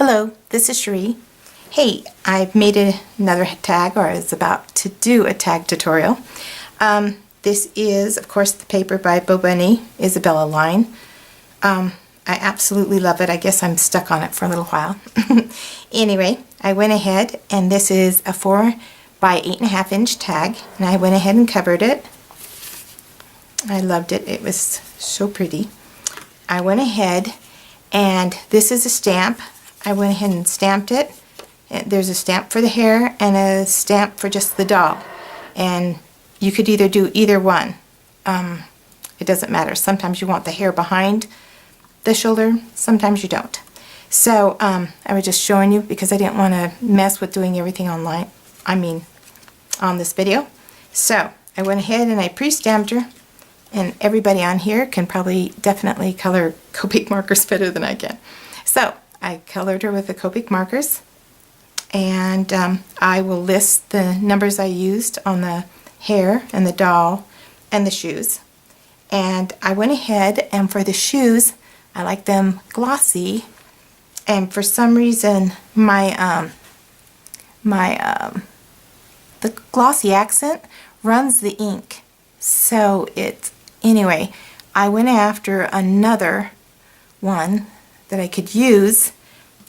Hello, this is Cherie. Hey, I've made another tag, or I was about to do a tag tutorial. This is, of course, the paper by Bo Bunny, Isabella line. I absolutely love it. I guess I'm stuck on it for a little while. Anyway, I went ahead, and this is a 4 by 8.5 inch tag, and I went ahead and covered it. I loved it. It was so pretty. I went ahead, and this is a stamp. I went ahead and stamped it. There's a stamp for the hair and a stamp for just the doll. And you could either do either one. It doesn't matter. Sometimes you want the hair behind the shoulder, sometimes you don't. So I was just showing you because I didn't want to mess with doing everything online. On this video. So I went ahead and I pre-stamped her, and everybody on here can probably definitely color Copic markers better than I can. So I colored her with the Copic markers, and I will list the numbers I used on the hair and the doll and the shoes. And I went ahead, and for the shoes, I like them glossy, and for some reason the glossy accent runs the ink. So anyway, I went after another one that I could use,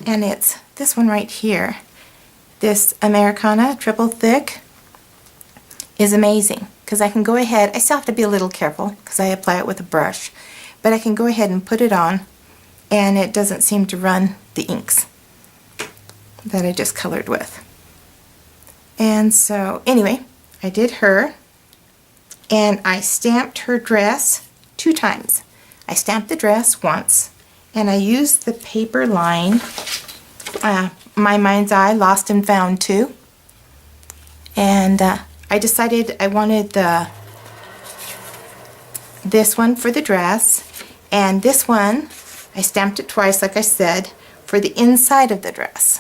and it's this one right here. This Americana Triple Thick is amazing because I can go ahead, I still have to be a little careful because I apply it with a brush, but I can go ahead and put it on and it doesn't seem to run the inks that I just colored with. And so anyway, I did her, and I stamped her dress 2 times. I stamped the dress once, and I used the paper line, My Mind's Eye Lost and Found 2. And I decided I wanted this one for the dress, and this one, I stamped it twice, like I said, for the inside of the dress.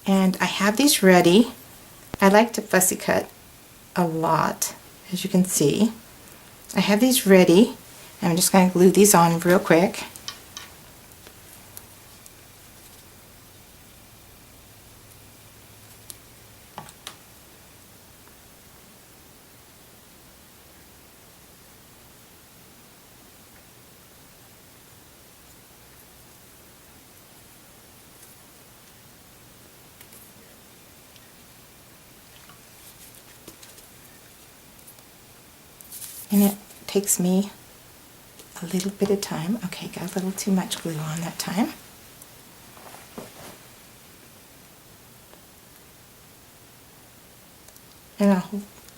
And I have these ready. I like to fussy cut a lot, as you can see. I have these ready. I'm just going to glue these on real quick. And it takes me a little bit of time. Okay, got a little too much glue on that time. And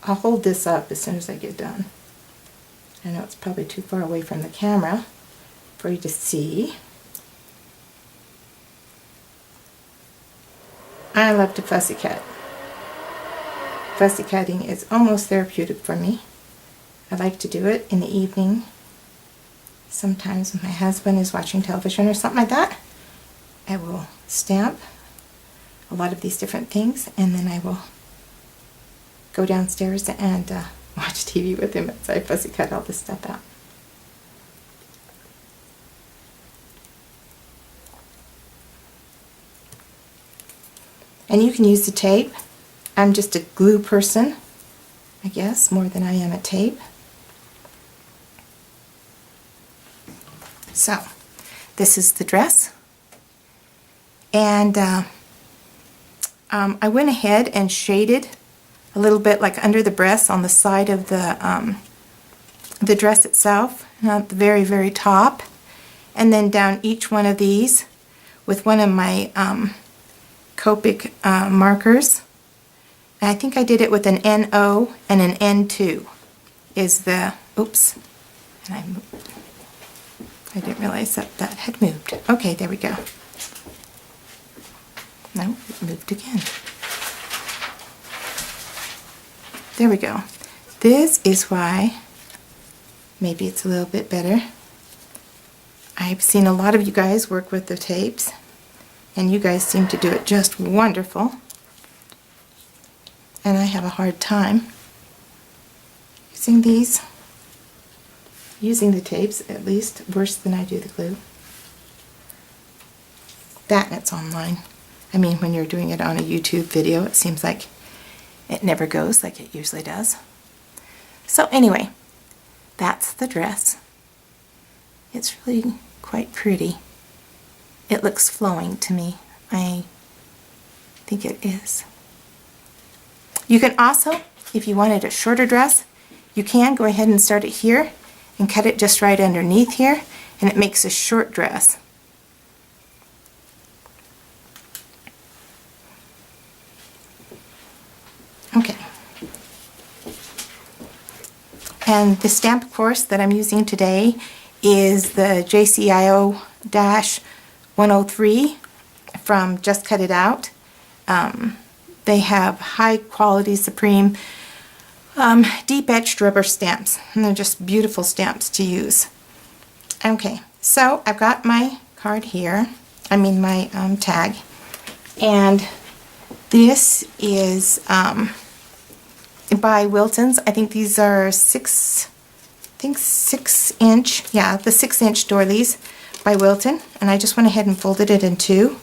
I'll hold this up as soon as I get done. I know it's probably too far away from the camera for you to see. I love to fussy cut. Fussy cutting is almost therapeutic for me. I like to do it in the evening. Sometimes when my husband is watching television or something like that, I will stamp a lot of these different things, and then I will go downstairs and watch TV with him as I fussy cut all this stuff out. And you can use the tape. I'm just a glue person, I guess, more than I am a tape. So, this is the dress, and I went ahead and shaded a little bit, like under the breasts on the side of the dress itself, not the very, very top, and then down each one of these with one of my Copic markers. And I think I did it with an NO and an N2 is the, oops, and I didn't realize that had moved. Okay, there we go. No, it moved again. There we go. This is why maybe it's a little bit better. I've seen a lot of you guys work with the tapes, and you guys seem to do it just wonderful. And I have a hard time using the tapes, at least worse than I do the glue. that and it's online. I mean, when you're doing it on a YouTube video, it seems like it never goes like it usually does. So anyway, that's the dress. It's really quite pretty. It looks flowing to me. I think it is. You can also, if you wanted a shorter dress, you can go ahead and start it here and cut it just right underneath here, and it makes a short dress. Okay. And the stamp, of course, that I'm using today is the JCIO-103 from Just Cut It Out. They have high quality Supreme deep etched rubber stamps, and they're just beautiful stamps to use. Okay, so I've got my card here, my tag, and this is by Wilton's. I think these are 6 inch, yeah, the 6-inch doilies by Wilton, and I just went ahead and folded it in two.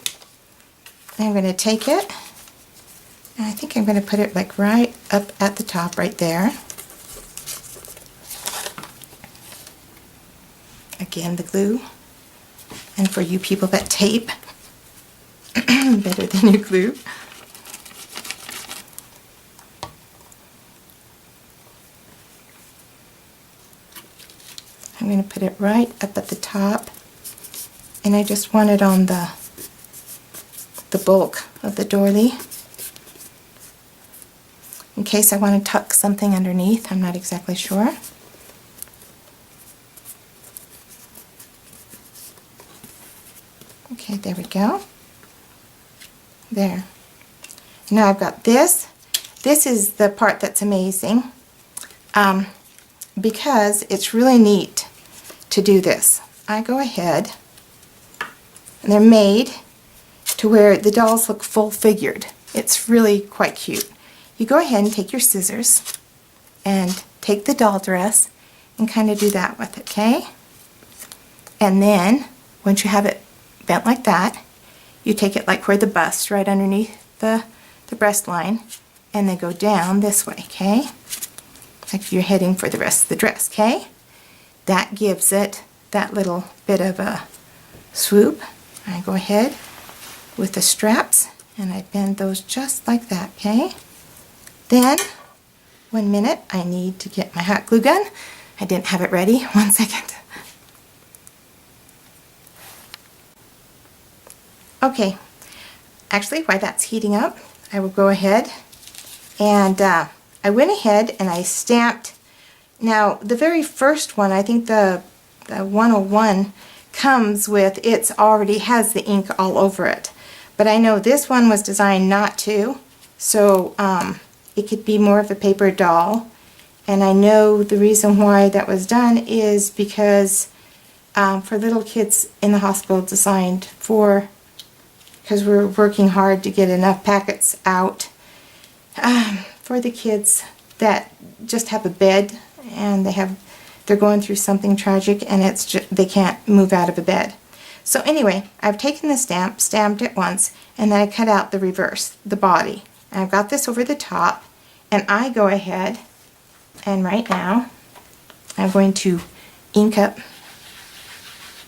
I'm going to take it, and I think I'm going to put it like right up at the top right there. Again, the glue. And for you people that tape, better than your glue. I'm going to put it right up at the top, and I just want it on the bulk of the doily in case I want to tuck something underneath. I'm not exactly sure. Okay, there we go. There. Now I've got this. This is the part that's amazing because it's really neat to do this. I go ahead, and they're made to where the dolls look full figured. It's really quite cute. You go ahead and take your scissors and take the doll dress and kind of do that with it, okay? And then once you have it bent like that, you take it like where the bust, right underneath the breast line, and then go down this way, okay? Like you're heading for the rest of the dress, okay? That gives it that little bit of a swoop. I go ahead with the straps and I bend those just like that, okay? Then, 1 minute, I need to get my hot glue gun. I didn't have it ready. 1 second. Okay, actually while that's heating up, I will go ahead and I went ahead and I stamped. Now the very first one, I think the 101 comes with, it's already has the ink all over it. But I know this one was designed not to, so it could be more of a paper doll. And I know the reason why that was done is because for little kids in the hospital, designed for, because we're working hard to get enough packets out for the kids that just have a bed and they're going through something tragic and it's just, they can't move out of a bed. So anyway, I've taken the stamp, stamped it once, and then I cut out the reverse, the body. And I've got this over the top, and I go ahead and right now I'm going to ink up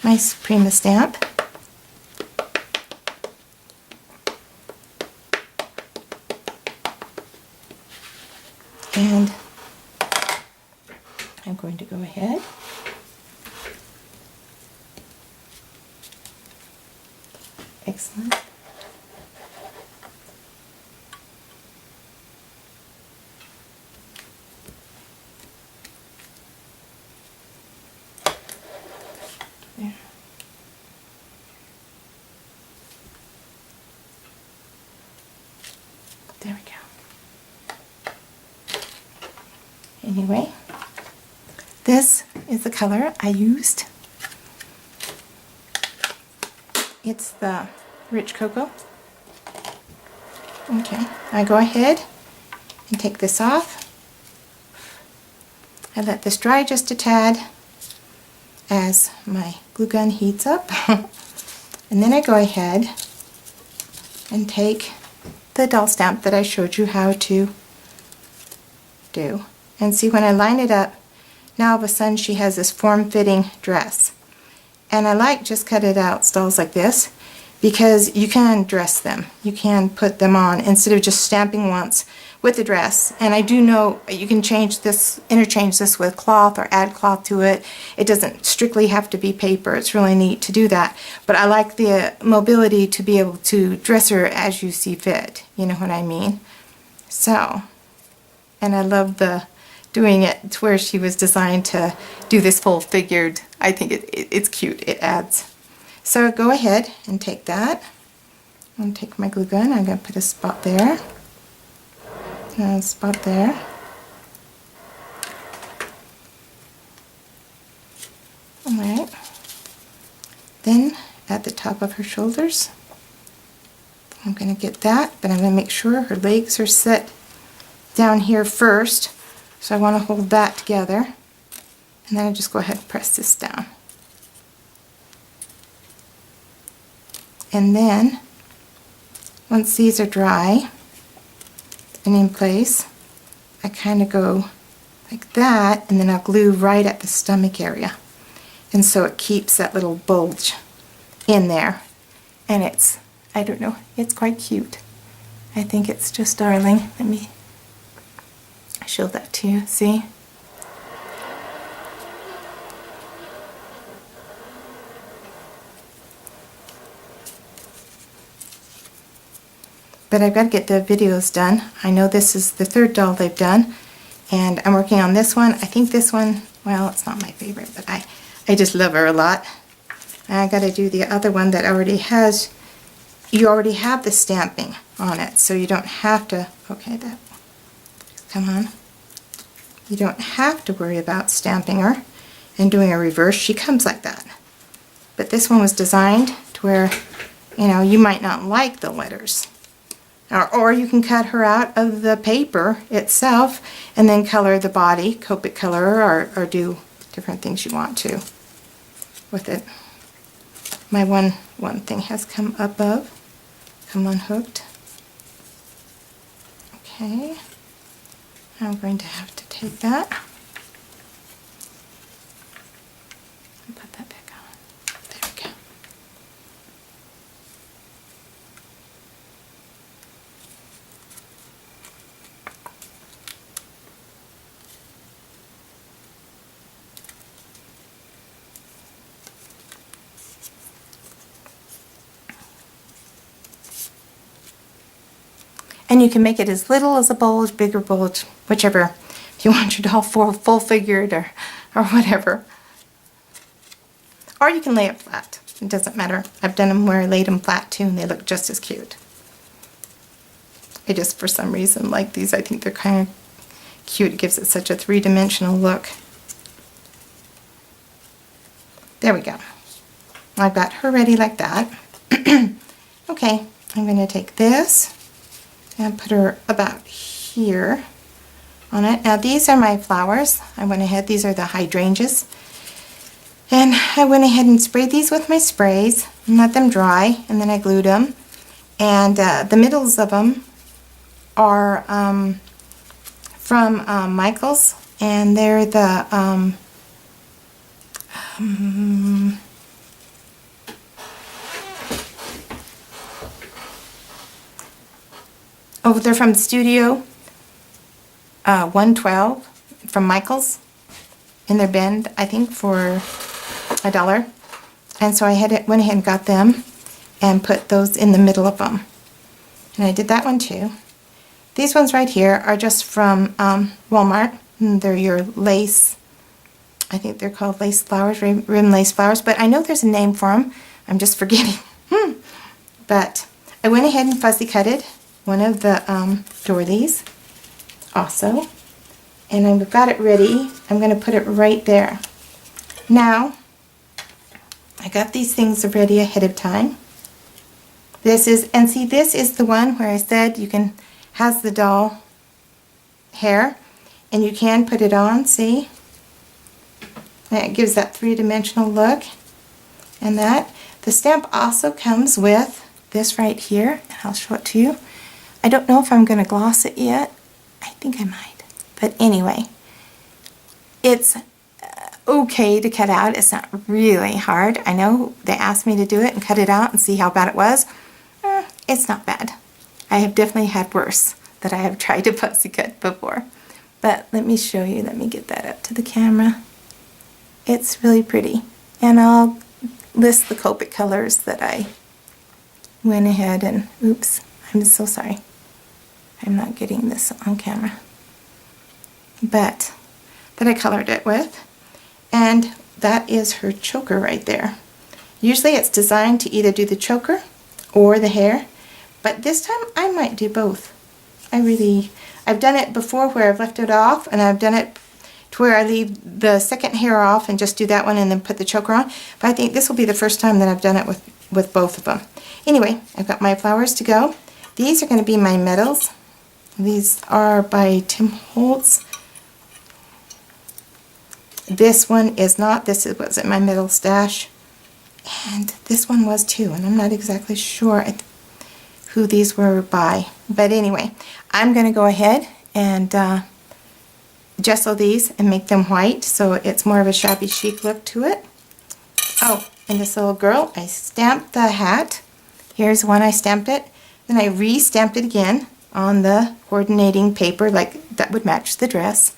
my Suprema stamp. And I'm going to go ahead excellent. There. There we go. Anyway, this is the color I used. It's the Rich Cocoa. Okay, I go ahead and take this off. I let this dry just a tad as my glue gun heats up. And then I go ahead and take the doll stamp that I showed you how to do. And see, when I line it up, now all of a sudden she has this form-fitting dress. And I like just cut it out dolls like this because you can dress them. You can put them on instead of just stamping once with the dress. And I do know you can change this, interchange this with cloth or add cloth to it. It doesn't strictly have to be paper. It's really neat to do that. But I like the mobility to be able to dress her as you see fit. You know what I mean? So, and I love the doing it to where she was designed to do this full figured. I think it's cute. It adds. So go ahead and take that. I'm going to take my glue gun. I'm going to put a spot there. And a spot there. Alright. Then at the top of her shoulders, I'm going to get that, but I'm going to make sure her legs are set down here first. So I want to hold that together, and then I just go ahead and press this down. And then, once these are dry and in place, I kind of go like that, and then I'll glue right at the stomach area. And so it keeps that little bulge in there. And it's, I don't know, it's quite cute. I think it's just darling. Let me show that to you, see? But I've got to get the videos done. I know this is the third doll they've done, and I'm working on this one. I think this one, well, it's not my favorite, but I just love her a lot. And I got to do the other one that already has, you already have the stamping on it, so you don't have to, okay, that, come on. You don't have to worry about stamping her and doing a reverse. She comes like that. But this one was designed to where, you know, you might not like the letters. Or you can cut her out of the paper itself and then color the body, Copic color, or do different things you want to with it. My one thing has come unhooked. Okay. I'm going to have to take that and put that back on. There we go. And you can make it as little as a bulge, bigger bulge, whichever. If you want your doll full figured or whatever. Or you can lay it flat. It doesn't matter. I've done them where I laid them flat too, and they look just as cute. I just, for some reason, like these. I think they're kind of cute. It gives it such a three-dimensional look. There we go. I've got her ready like that. Okay, I'm going to take this and put her about here on it. Now these are my flowers. I went ahead, these are the hydrangeas. And I went ahead and sprayed these with my sprays and let them dry, and then I glued them. And the middles of them are from Michaels, and they're the oh, they're from Studio 112 from Michaels in their bin, I think for $1. And so I went ahead and got them and put those in the middle of them. And I did that one too. These ones right here are just from Walmart. And they're your lace, I think they're called lace flowers, ribbon lace flowers, but I know there's a name for them. I'm just forgetting. But I went ahead and fussy cutted one of the doilies also, and I've got it ready. I'm going to put it right there. Now, I got these things ready ahead of time. This is, and see, this is the one where I said you can, has the doll hair, and you can put it on, see? And it gives that three-dimensional look, and that. The stamp also comes with this right here, and I'll show it to you. I don't know if I'm going to gloss it yet. I think I might. But anyway, it's okay to cut out. It's not really hard. I know they asked me to do it and cut it out and see how bad it was. It's not bad. I have definitely had worse that I have tried to fussy cut before. But let me show you. Let me get that up to the camera. It's really pretty. And I'll list the Copic colors that I went ahead and, oops, I'm so sorry. I'm not getting this on camera. But that I colored it with. And that is her choker right there. Usually it's designed to either do the choker or the hair, but this time I might do both. I've done it before where I've left it off, and I've done it to where I leave the second hair off and just do that one and then put the choker on. But I think this will be the first time that I've done it with both of them. Anyway, I've got my flowers to go. These are going to be my medals. These are by Tim Holtz. This one is not. This was in my middle stash. And this one was too. And I'm not exactly sure who these were by. But anyway, I'm going to go ahead and gesso these and make them white so it's more of a shabby chic look to it. Oh, and this little girl, I stamped the hat. Here's one I stamped it. Then I re-stamped it again on the coordinating paper like that would match the dress.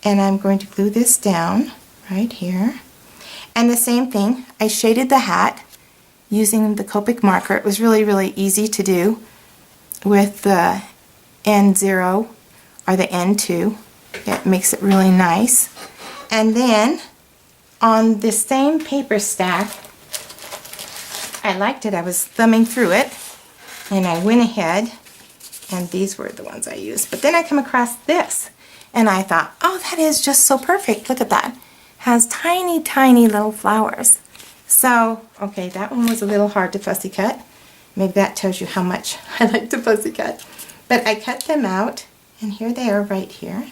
And I'm going to glue this down right here. And the same thing, I shaded the hat using the Copic marker. It was really, really easy to do with the N0 or the N2. It makes it really nice. And then on this same paper stack, I liked it. I was thumbing through it and I went ahead, and these were the ones I used. But then I come across this and I thought, oh, that is just so perfect. Look at that. Has tiny, tiny little flowers. So, okay, that one was a little hard to fussy cut. Maybe that tells you how much I like to fussy cut. But I cut them out, and here they are right here.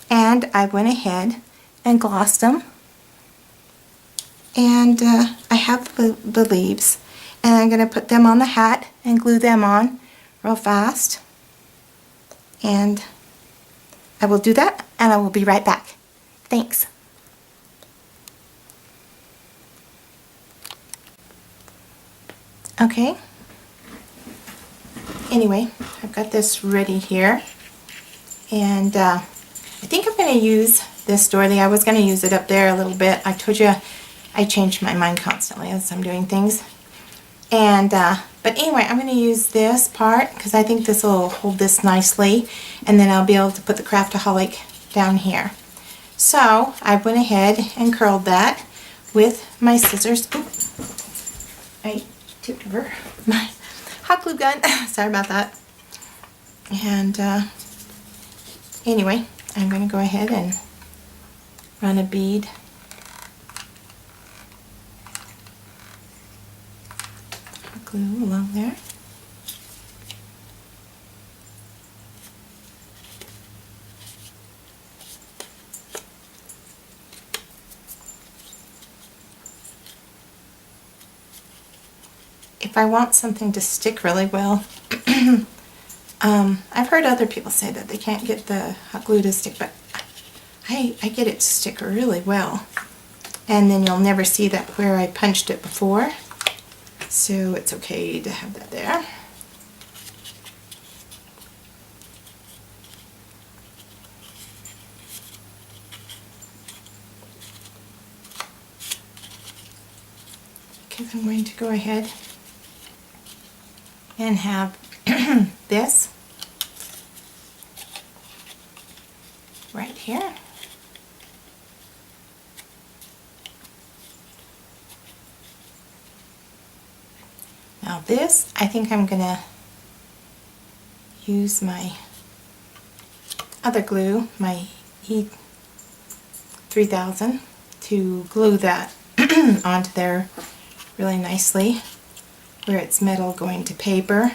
And I went ahead and glossed them. And I have the leaves. And I'm going to put them on the hat and glue them on real fast. And I will do that, and I will be right back. Thanks. Okay. Anyway, I've got this ready here. And I think I'm going to use this doily. I was going to use it up there a little bit. I told you I change my mind constantly as I'm doing things. And but anyway, I'm going to use this part because I think this will hold this nicely, and then I'll be able to put the Craftaholic down here. So I went ahead and curled that with my scissors. Oop. I tipped over my hot glue gun. Sorry about that. And anyway, I'm going to go ahead and run a bead of glue along there. If I want something to stick really well, I've heard other people say that they can't get the hot glue to stick, but I get it to stick really well. And then you'll never see that where I punched it before, so it's okay to have that there. Because I'm going to go ahead and have this right here. Now this, I think I'm going to use my other glue, my E3000, to glue that onto there really nicely, where it's metal going to paper.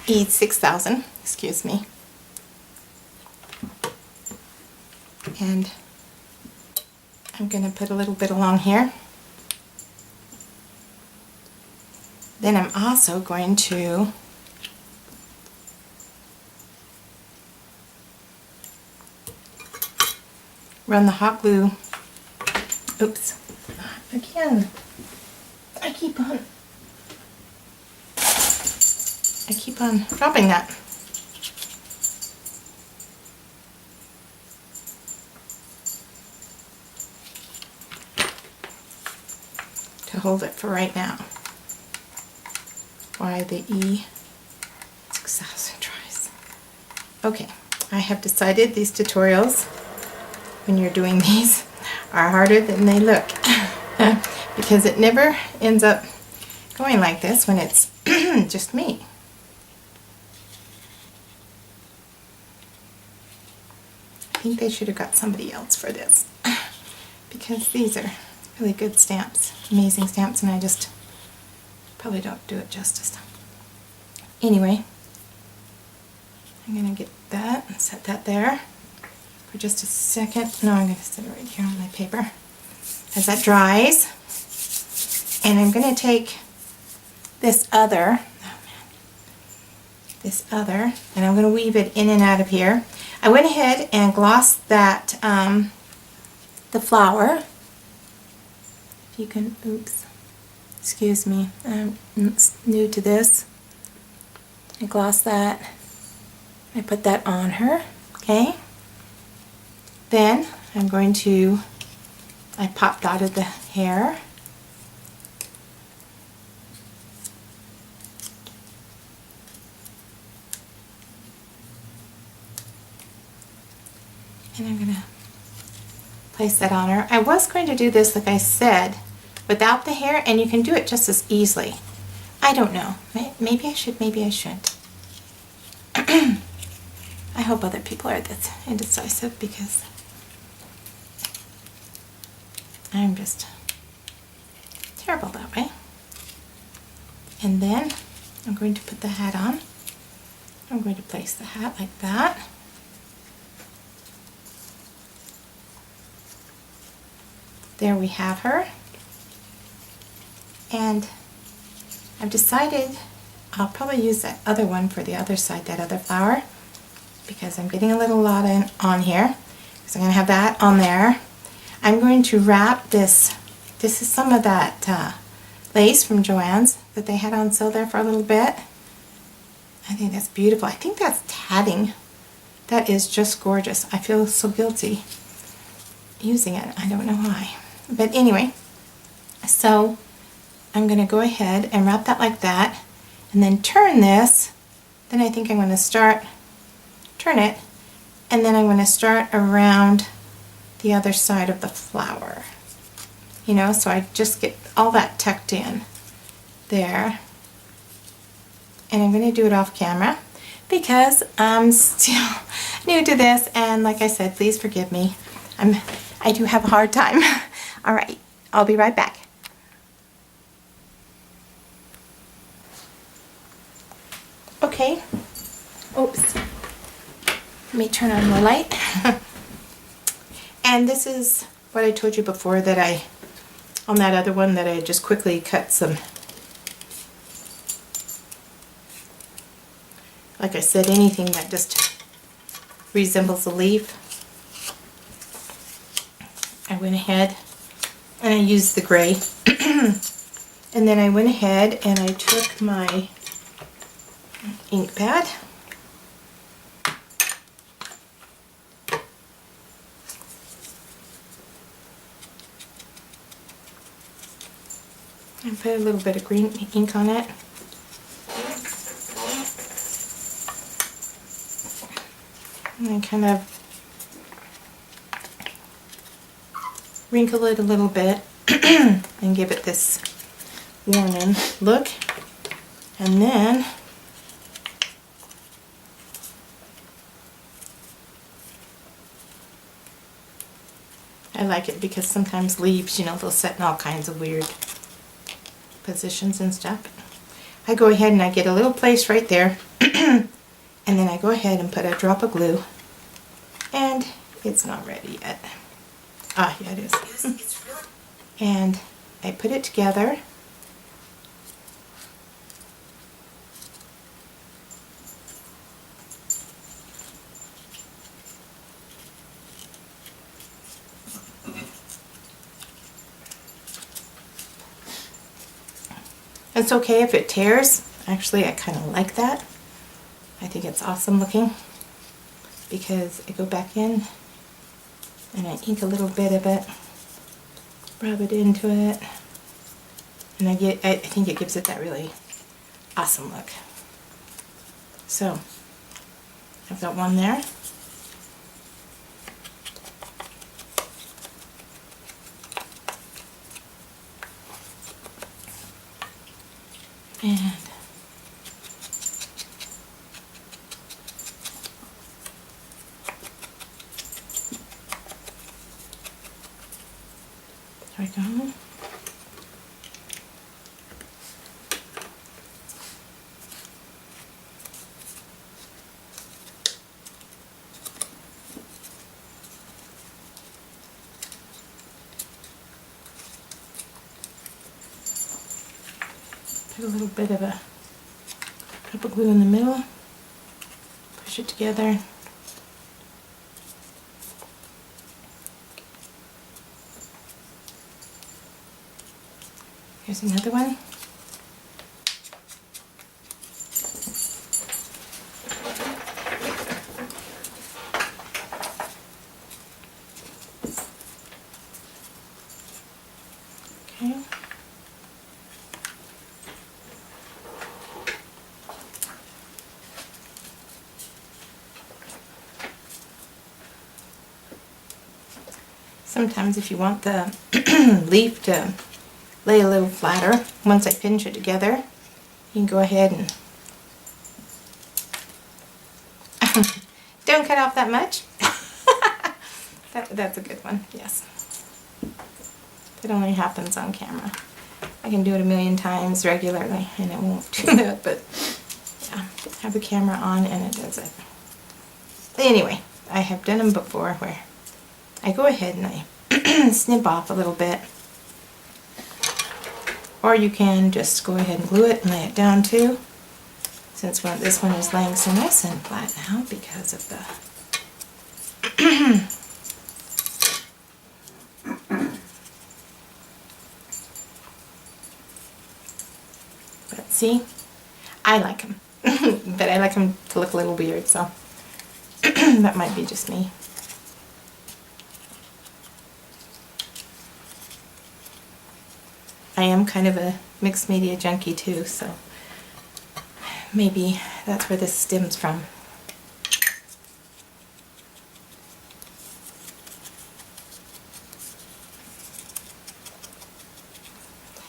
E6000, excuse me. I'm going to put a little bit along here. Then I'm also going to run the hot glue. Oops. Again. I keep on dropping that. To hold it for right now. Why the E6000 tries. Okay, I have decided these tutorials, when you're doing these, are harder than they look. Because it never ends up going like this when it's just me. I think they should have got somebody else for this. Because these are really good stamps, amazing stamps, and I just probably don't do it justice. Anyway, I'm going to get that and set that there for just a second. No, I'm going to set it right here on my paper as that dries. And I'm going to take this other, and I'm going to weave it in and out of here. I went ahead and glossed that, the flower. If you can, oops, excuse me, I'm new to this. I glossed that. I put that on her, okay? Then I'm going to, I pop dotted the hair. And I'm going to place that on her. I was going to do this, like I said, without the hair, and you can do it just as easily. I don't know. Maybe I should, maybe I shouldn't. I hope other people are this indecisive, because I'm just terrible that way. And then I'm going to put the hat on. I'm going to place the hat like that. There we have her. And I've decided I'll probably use that other one for the other side, that other flower, because I'm getting a little lot on here. So I'm going to have that on there. I'm going to wrap this. This is some of that lace from Joann's that they had on sale there for a little bit. I think that's beautiful. I think that's tatting. That is just gorgeous. I feel so guilty using it. I don't know why. But anyway, so I'm going to go ahead and wrap that like that, and then turn this. Then I think I'm going to turn it, and then I'm going to start around the other side of the flower. You know, so I just get all that tucked in there. And I'm going to do it off camera because I'm still new to this, and like I said, please forgive me. I do have a hard time. All right, I'll be right back. Okay. Oops. Let me turn on the light. And this is what I told you before, that on that other one, that I just quickly cut some, like I said, anything that just resembles a leaf. I went ahead and I used the gray. And then I went ahead and I took my ink pad. And put a little bit of green ink on it. And then kind of wrinkle it a little bit and give it this worn-in look. And then I like it because sometimes leaves, you know, they'll set in all kinds of weird positions and stuff. I go ahead and I get a little place right there and then I go ahead and put a drop of glue, and it's not ready yet. Ah, yeah, it is. And I put it together. It's okay if it tears. Actually, I kind of like that. I think it's awesome looking because I go back in and I ink a little bit of it, rub it into it, and I think it gives it that really awesome look. So I've got one there. And there we go. Put a little bit of a purple glue in the middle, push it together. Here's another one. Okay. Sometimes if you want the leaf to lay a little flatter, once I pinch it together, you can go ahead and don't cut off that much. That's a good one, yes. It only happens on camera. I can do it a million times regularly and it won't do that, but yeah, have the camera on and it does it. Anyway, I have done them before where I go ahead and I snip off a little bit. Or you can just go ahead and glue it and lay it down too. Since this one is laying so nice and flat now because of the but see, I like them. But I like them to look a little weird, so that might be just me. I am kind of a mixed media junkie too, so maybe that's where this stems from.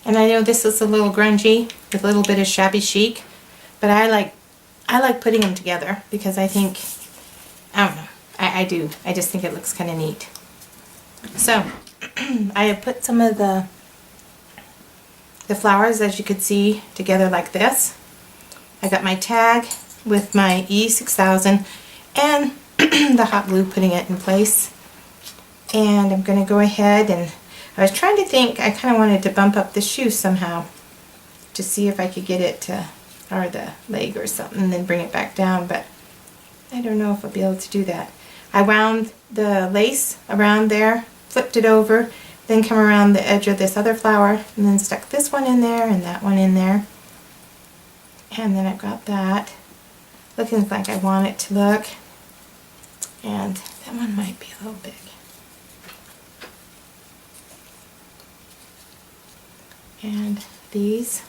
And I know this is a little grungy with a little bit of shabby chic, but I like putting them together because I think, I don't know, I do. I just think it looks kind of neat. So I have put some of the flowers, as you could see, together like this. I got my tag with my E6000 and the hot glue putting it in place. And I'm going to go ahead and I was trying to think, I kind of wanted to bump up the shoe somehow to see if I could get it to, or the leg or something, and then bring it back down, but I don't know if I'll be able to do that. I wound the lace around there, flipped it over, then come around the edge of this other flower, and then stuck this one in there and that one in there. And then I've got that looking like I want it to look. And that one might be a little big. And these.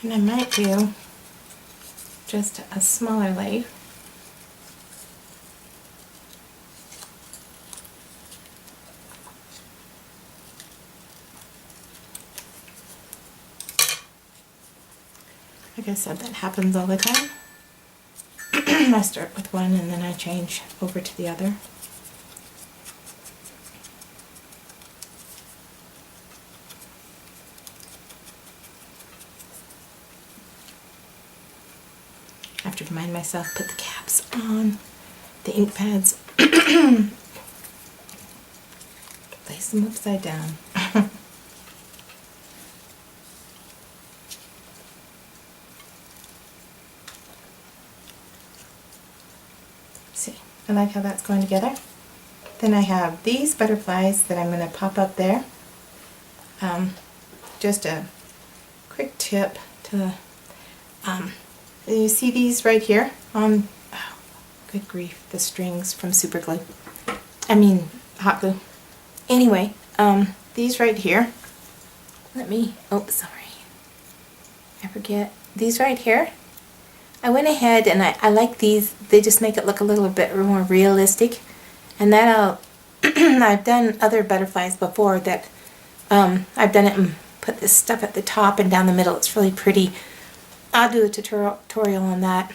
And I might do just a smaller leaf. Like I said, that happens all the time. I start with one and then I change over to the other. I have to remind myself, put the caps on the ink pads. Place them upside down. See, I like how that's going together. Then I have these butterflies that I'm going to pop up there. Just a quick tip to, you see these right here on, oh, good grief, the strings from super glue. Hot glue. Anyway, these right here, oh sorry, I forget, these right here, I went ahead and I like these, they just make it look a little bit more realistic, and that I've done other butterflies before that, I've done it and put this stuff at the top and down the middle, it's really pretty. I'll do a tutorial on that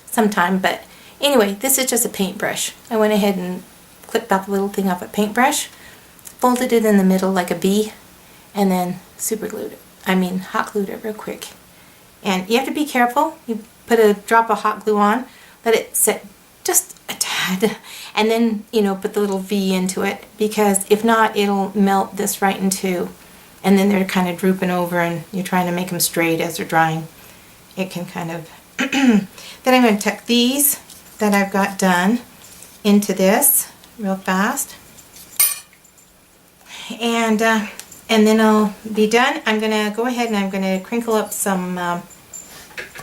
sometime, but anyway, this is just a paintbrush. I went ahead and clipped off a little thing off a paintbrush, folded it in the middle like a V, and then super glued it. Hot glued it real quick. And you have to be careful. You put a drop of hot glue on, let it sit just a tad, and then, put the little V into it, because if not, it'll melt this right in two. And then they're kind of drooping over and you're trying to make them straight as they're drying. It can kind of... Then I'm going to tuck these that I've got done into this real fast. And then I'll be done. I'm going to go ahead and I'm going to crinkle up some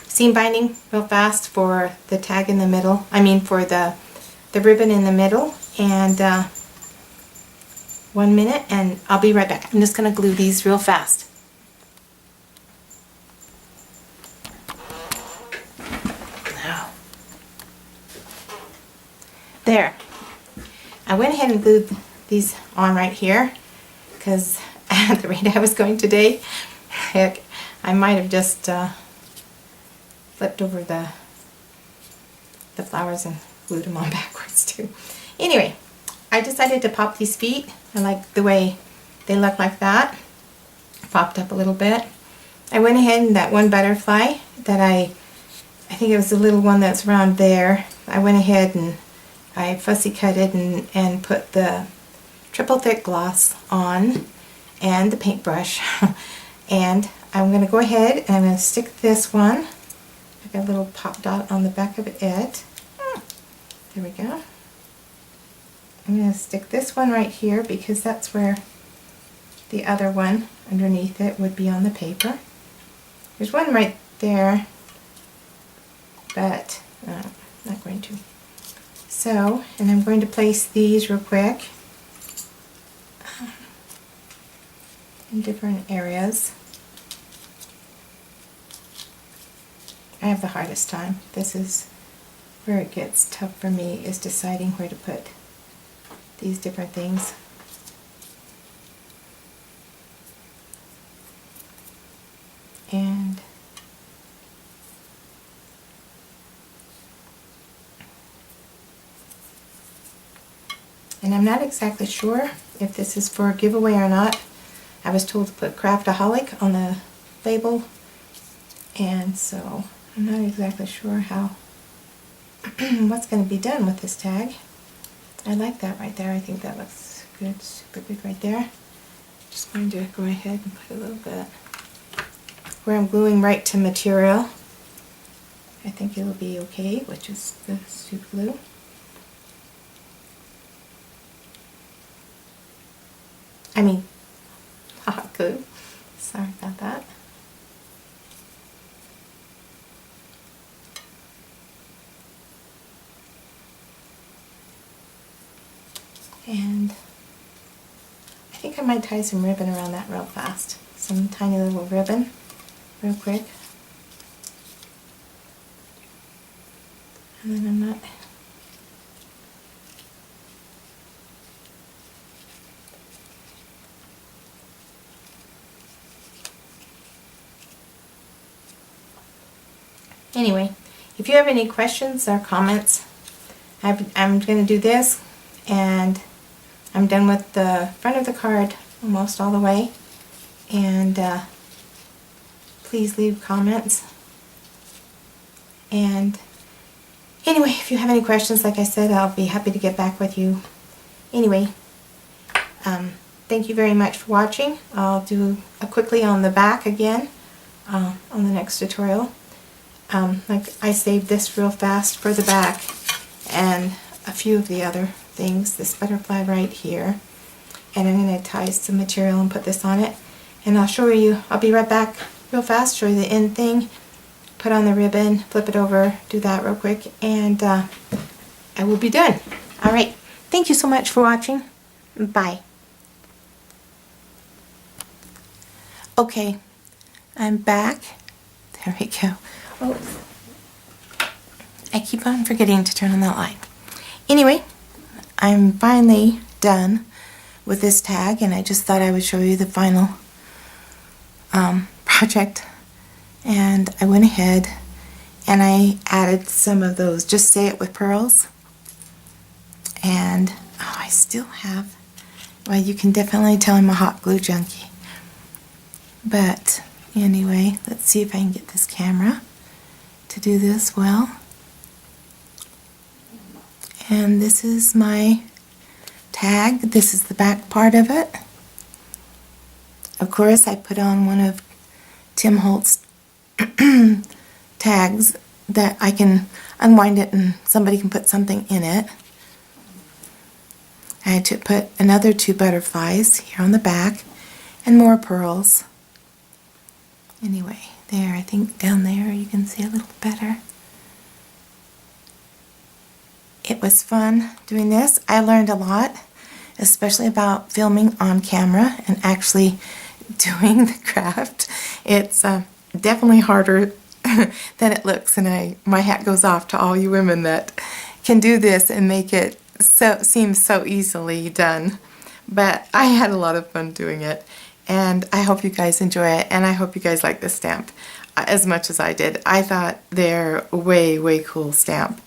seam binding real fast for the tag in the middle. For the ribbon in the middle. And 1 minute and I'll be right back. I'm just going to glue these real fast. Now, there. I went ahead and glued these on right here because at the rate I was going today, heck, I might have just flipped over the flowers and glued them on backwards too. Anyway, I decided to pop these feet. I like the way they look like that. Popped up a little bit. I went ahead and that one butterfly that I think it was the little one that's around there, I went ahead and I fussy cut it and put the triple thick gloss on and the paintbrush. And I'm going to go ahead and I'm going to stick this one. I got a little pop dot on the back of it. There we go. I'm going to stick this one right here because that's where the other one underneath it would be on the paper. There's one right there, but I'm not going to. So, and I'm going to place these real quick in different areas. I have the hardest time. This is where it gets tough for me, is deciding where to put these different things. And I'm not exactly sure if this is for a giveaway or not. I was told to put Craftaholic on the label, and so I'm not exactly sure how what's going to be done with this tag. I like that right there. I think that looks good, super good right there. Just going to go ahead and put a little bit where I'm gluing right to material. I think it'll be okay, which is the super glue. Hot glue. Sorry about that. And I think I might tie some ribbon around that real fast. Some tiny little ribbon, real quick. And then I'm not... Anyway, if you have any questions or comments, I'm going to do this, and I'm done with the front of the card almost all the way. And please leave comments. And anyway, if you have any questions, like I said, I'll be happy to get back with you. Anyway, thank you very much for watching. I'll do a quickly on the back again on the next tutorial. Like I saved this real fast for the back, and a few of the other things. This butterfly right here, and I'm going to tie some material and put this on it, and I'll show you. I'll be right back real fast, show you the end thing, put on the ribbon, flip it over, do that real quick, and I will be done. Alright, thank you so much for watching. Bye. Okay, I'm back. There we go. Oh, I keep on forgetting to turn on that light. Anyway, I'm finally done with this tag, and I just thought I would show you the final project. And I went ahead and I added some of those Just Say It with pearls. And oh, I still have, well, you can definitely tell I'm a hot glue junkie. But anyway, let's see if I can get this camera to do this well. And this is my tag. This is the back part of it. Of course, I put on one of Tim Holtz tags that I can unwind it and somebody can put something in it. I had to put another 2 butterflies here on the back and more pearls. Anyway, there, I think down there you can see a little better. It was fun doing this. I learned a lot, especially about filming on camera and actually doing the craft. It's definitely harder than it looks, and my hat goes off to all you women that can do this and make it seem so easily done. But I had a lot of fun doing it, and I hope you guys enjoy it, and I hope you guys like the stamp as much as I did. I thought they're way cool stamp.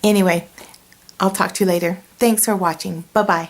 Anyway, I'll talk to you later. Thanks for watching. Bye-bye.